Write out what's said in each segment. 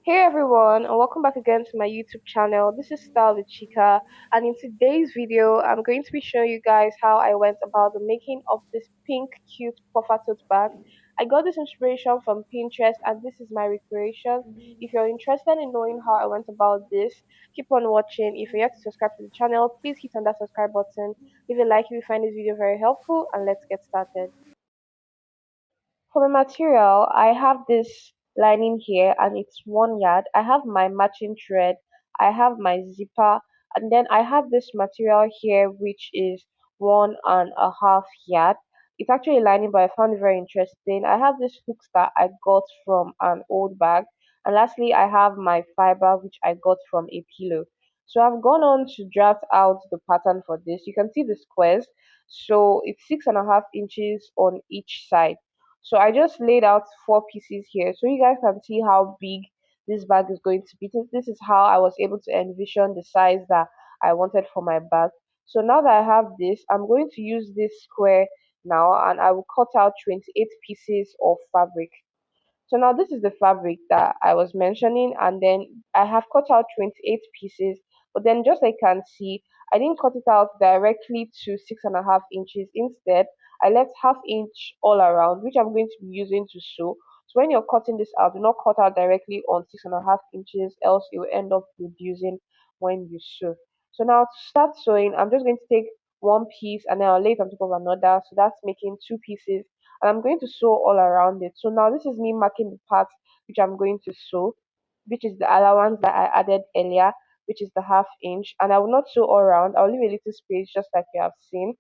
Hey everyone, and welcome back again to my YouTube channel. This is Style with Chica, and in today's video, I'm going to be showing you guys how I went about the making of this pink cute puffer tote bag. I got this inspiration from Pinterest, and this is my recreation. If you're interested in knowing how I went about this, keep on watching. If you're yet to subscribe to the channel, please hit on that subscribe button. Leave a like if you find this video very helpful, and let's get started. For the material, I have this lining here and it's 1 yard. I have my matching thread, I have my zipper, and then I have this material here which is 1.5 yard. It's actually a lining, but I found it very interesting. I have this hooks that I got from an old bag, and lastly, I have my fiber which I got from a pillow. So I've gone on to draft out the pattern for this. You can see the squares. So it's 6.5 inches on each side. So I just laid out 4 pieces here so you guys can see how big this bag is going to be. This is how I was able to envision the size that I wanted for my bag. So now that I have this, I'm going to use this square now and I will cut out 28 pieces of fabric. So now this is the fabric that I was mentioning, and then I have cut out 28 pieces, but then just like you can see, I didn't cut it out directly to 6.5 inches. Instead, I left half inch all around, which I'm going to be using to sew. So when you're cutting this out, do not cut out directly on 6.5 inches, else it will end up reducing when you sew. So now to start sewing, I'm just going to take one piece and then I'll lay it on top of another. So that's making 2 pieces and I'm going to sew all around it. So now this is me marking the part which I'm going to sew, which is the allowance that I added earlier, which is the half inch. And I will not sew all around. I'll leave a little space just like you have seen.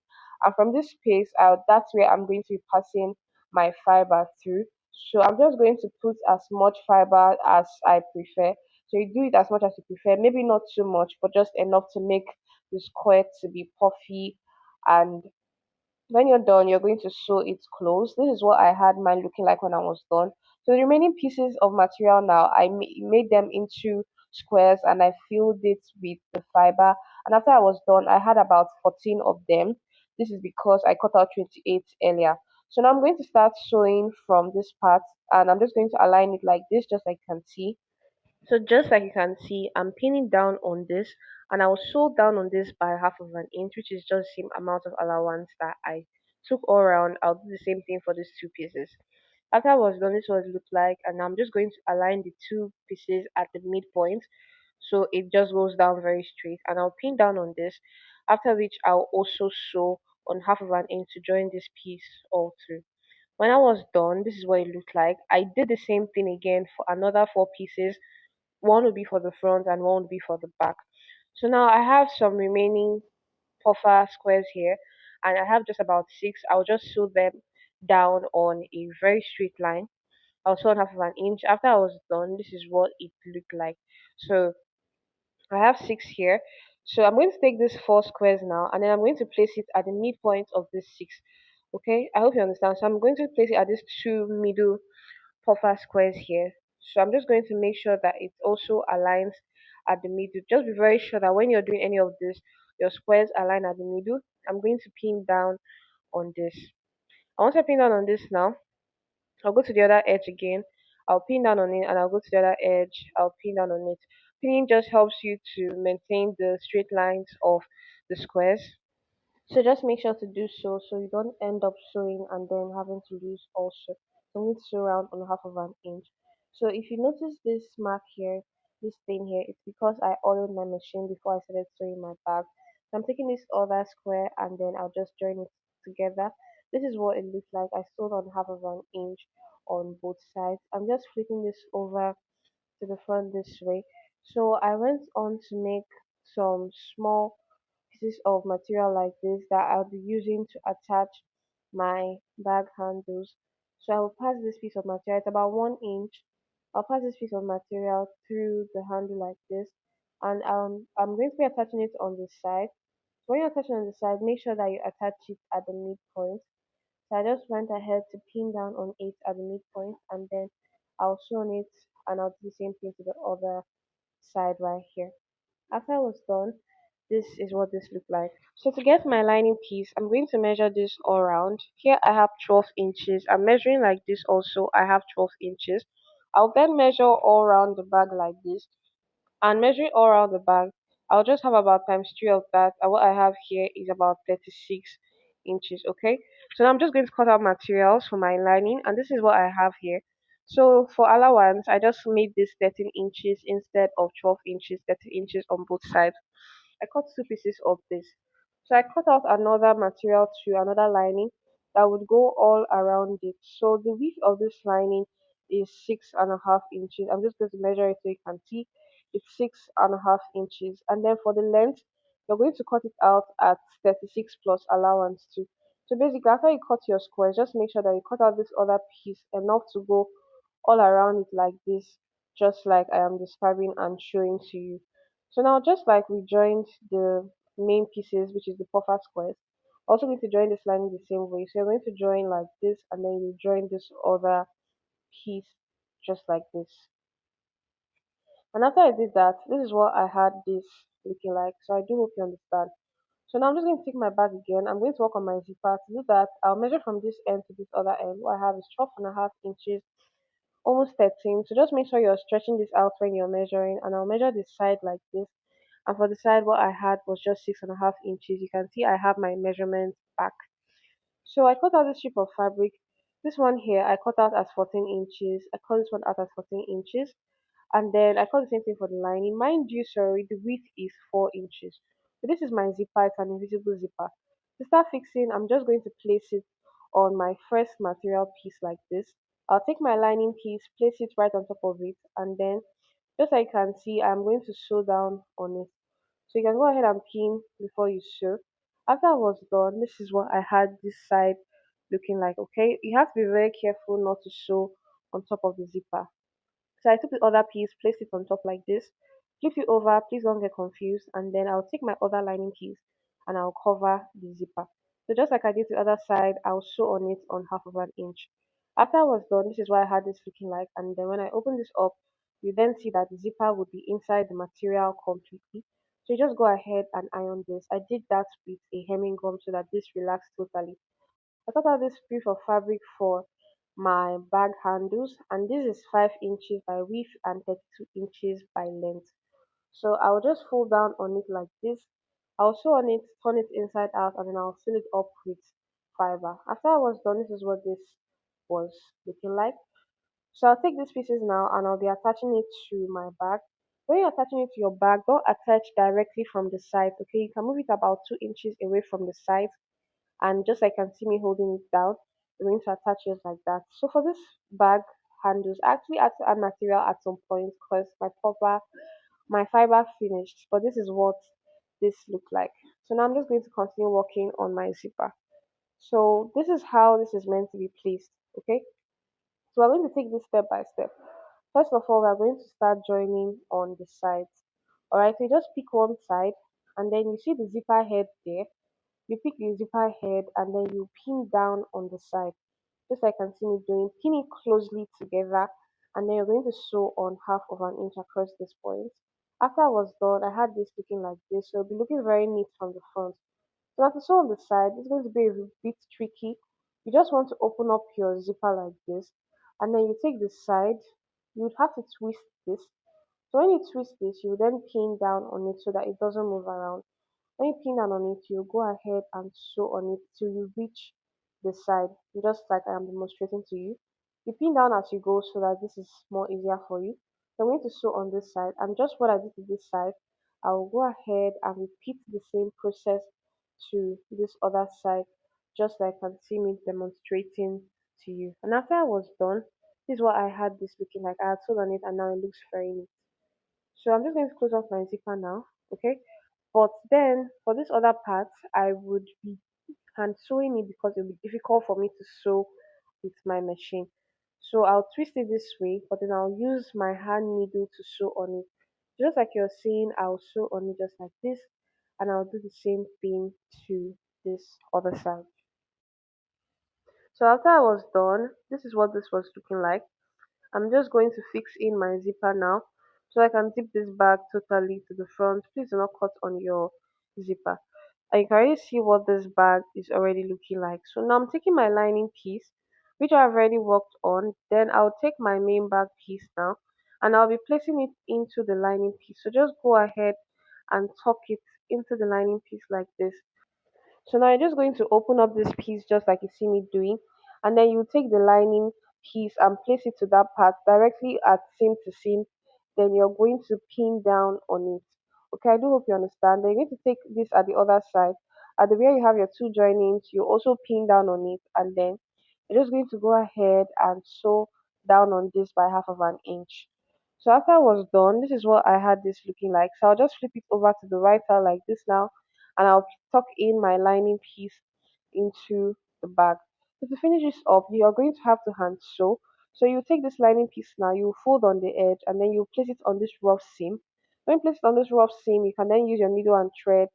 And from this space out, that's where I'm going to be passing my fiber through. So I'm just going to put as much fiber as I prefer. So you do it as much as you prefer, maybe not too much, but just enough to make the square to be puffy and when you're done, you're going to sew it close. This is what I had mine looking like when I was done. So the remaining pieces of material now, I made them into squares and I filled it with the fiber. And after I was done, I had about 14 of them. This is because I cut out 28 earlier. So now I'm going to start sewing from this part and I'm just going to align it like this, just like you can see. So just like you can see, I'm pinning down on this and I will sew down on this by half of an inch, which is just the same amount of allowance that I took all around. I'll do the same thing for these 2 pieces. After I was done, this is what it looked like, and I'm just going to align the 2 pieces at the midpoint so it just goes down very straight. And I'll pin down on this, after which I'll also sew on half of an inch to join this piece all through. When I was done, this is what it looked like. I did the same thing again for another 4 pieces. One will be for the front and one will be for the back. So now I have some remaining puffer squares here and I have just about 6. I'll just sew them down on a very straight line. I'll sew on half of an inch. After I was done, this is what it looked like. So I have 6 here. So I'm going to take these 4 squares now and then I'm going to place it at the midpoint of this 6. Okay, I hope you understand. So I'm going to place it at these 2 middle puffer squares here. So I'm just going to make sure that it also aligns at the middle. Just be very sure that when you're doing any of this, your squares align at the middle. I'm going to pin down on this. I want to pin down on this now. I'll go to the other edge again. I'll pin down on it and I'll go to the other edge. I'll pin down on it. Pinning just helps you to maintain the straight lines of the squares. So just make sure to do so you don't end up sewing and then having to lose also. So you need to sew around on half of an inch. So if you notice this mark here, this thing here, it's because I oiled my machine before I started sewing my bag. So I'm taking this other square and then I'll just join it together. This is what it looks like. I sewed on half of an inch on both sides. I'm just flipping this over to the front this way. So I went on to make some small pieces of material like this that I'll be using to attach my bag handles. So I will pass this piece of material, it's about 1 inch. I'll pass this piece of material through the handle like this and I'm going to be attaching it on the side. So when you're attaching on the side, make sure that you attach it at the midpoint. So I just went ahead to pin down on it at the midpoint and then I'll sew on it and I'll do the same thing to the other side right here. After I was done, this is what this looked like. So to get my lining piece, I'm going to measure this all around. Here I have 12 inches. I'm measuring like this also. I have 12 inches. I'll then measure all around the bag like this, and measuring all around the bag, I'll just have about times three of that. And what I have here is about 36 inches. Okay, so now I'm just going to cut out materials for my lining, and this is what I have here. So for allowance, I just made this 13 inches instead of 12 inches, 13 inches on both sides. I cut two pieces of this. So I cut out another material to another lining that would go all around it. So the width of this lining is 6.5 inches. I'm just going to measure it so you can see it's 6.5 inches. And then for the length, you're going to cut it out at 36 plus allowance too. So basically, after you cut your squares, just make sure that you cut out this other piece enough to go all around it like this, just like I am describing and showing to you. So now, just like we joined the main pieces, which is the puffer squares, also going to join this lining the same way. So you're going to join like this, and then you join this other piece just like this. And after I did that, this is what I had this looking like. So I do hope you understand. So now I'm just going to take my bag again. I'm going to work on my zipper. To do that, I'll measure from this end to this other end. What I have is 12.5 inches, almost 13. So just make sure you're stretching this out when you're measuring. And I'll measure this side like this. And for the side, what I had was just 6.5 inches. You can see I have my measurements back. So I cut out this strip of fabric. This one here, I cut out as 14 inches. I cut this one out as 14 inches. And then I cut the same thing for the lining. Mind you, sorry, the width is 4 inches. So this is my zipper. It's an invisible zipper. To start fixing, I'm just going to place it on my first material piece like this. I'll take my lining piece, place it right on top of it, and then just like you can see, I'm going to sew down on it. So you can go ahead and pin before you sew. After I was done, this is what I had this side looking like. Okay, you have to be very careful not to sew on top of the zipper. So I took the other piece, placed it on top like this, flip it over, please don't get confused, and then I'll take my other lining piece and I'll cover the zipper. So just like I did the other side, I'll sew on it on half of an inch. After I was done, this is what I had this looking like, and then when I open this up, you then see that the zipper would be inside the material completely. So you just go ahead and iron this. I did that with a hemming gum so that this relaxed totally. I cut out this piece of fabric for my bag handles, and this is 5 inches by width and 32 inches by length. So I'll just fold down on it like this. I'll sew on it, turn it inside out, and then I'll seal it up with fiber. After I was done, this is what this was looking like. So I'll take these pieces now and I'll be attaching it to my bag. When you're attaching it to your bag, don't attach directly from the side. Okay, you can move it about 2 inches away from the side, and just like you can see me holding it down, I'm going to attach it like that. So for this bag handles, I actually had to add material at some point because my fiber finished, but this is what this looked like. So now I'm just going to continue working on my zipper. So this is how this is meant to be placed. Okay, so we're going to take this step by step. First of all, we're going to start joining on the sides. Alright, so you just pick one side, and then you see the zipper head there. You pick the zipper head and then you pin down on the side, just like you can see me doing. Pin it closely together, and then you're going to sew on half of an inch across this point. After I was done, I had this looking like this, so it'll be looking very neat from the front. So now to sew on the side, it's going to be a bit tricky. You just want to open up your zipper like this, and then you take the side. You would have to twist this. So when you twist this, you then pin down on it so that it doesn't move around. When you pin down on it, you go ahead and sew on it till you reach the side, just like I am demonstrating to you. You pin down as you go so that this is more easier for you. So I'm going to sew on this side, and just what I did to this side, I will go ahead and repeat the same process to this other side, just like you can see me demonstrating to you. And after I was done, this is what I had this looking like. I had sewed on it and now it looks very neat. So I'm just going to close off my zipper now, okay? But then for this other part, I would be hand sewing it because it would be difficult for me to sew with my machine. So I'll twist it this way, but then I'll use my hand needle to sew on it. Just like you're seeing, I'll sew on it just like this, and I'll do the same thing to this other side. So after I was done, this is what this was looking like. I'm just going to fix in my zipper now so I can zip this back totally to the front. Please do not cut on your zipper. And you can already see what this bag is already looking like. So now I'm taking my lining piece which I've already worked on. Then I'll take my main bag piece now and I'll be placing it into the lining piece. So just go ahead and tuck it into the lining piece like this. So now you're just going to open up this piece just like you see me doing, and then you take the lining piece and place it to that part directly at seam to seam. Then you're going to pin down on it. Okay, I do hope you understand. Then you're going to take this at the other side. At the where you have your two joinings, you also pin down on it, and then you're just going to go ahead and sew down on this by half of an inch. So after I was done, this is what I had this looking like. So I'll just flip it over to the right side like this now, and I'll tuck in my lining piece into the bag. So to finish this up, you are going to have to hand sew. So you take this lining piece now, you fold on the edge, and then you place it on this rough seam. When you place it on this rough seam, you can then use your needle and thread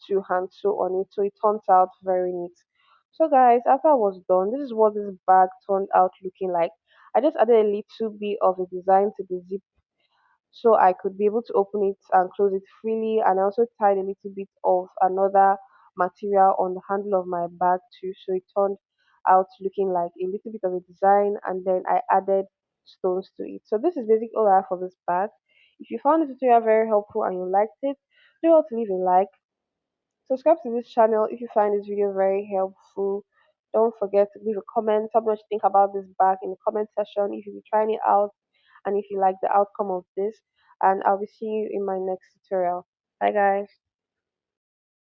to hand sew on it, so it turns out very neat. So guys, after I was done, this is what this bag turned out looking like. I just added a little bit of a design to the zip so I could be able to open it and close it freely. And I also tied a little bit of another material on the handle of my bag too, so it turned out looking like a little bit of a design. And then I added stones to it. So this is basically all I have for this bag. If you found this tutorial very helpful and you liked it, do not leave a like. Subscribe to this channel if you find this video very helpful. Don't forget to leave a comment. Tell me what you think about this bag in the comment section if you'll be trying it out and if you like the outcome of this. And I'll be seeing you in my next tutorial. Bye guys.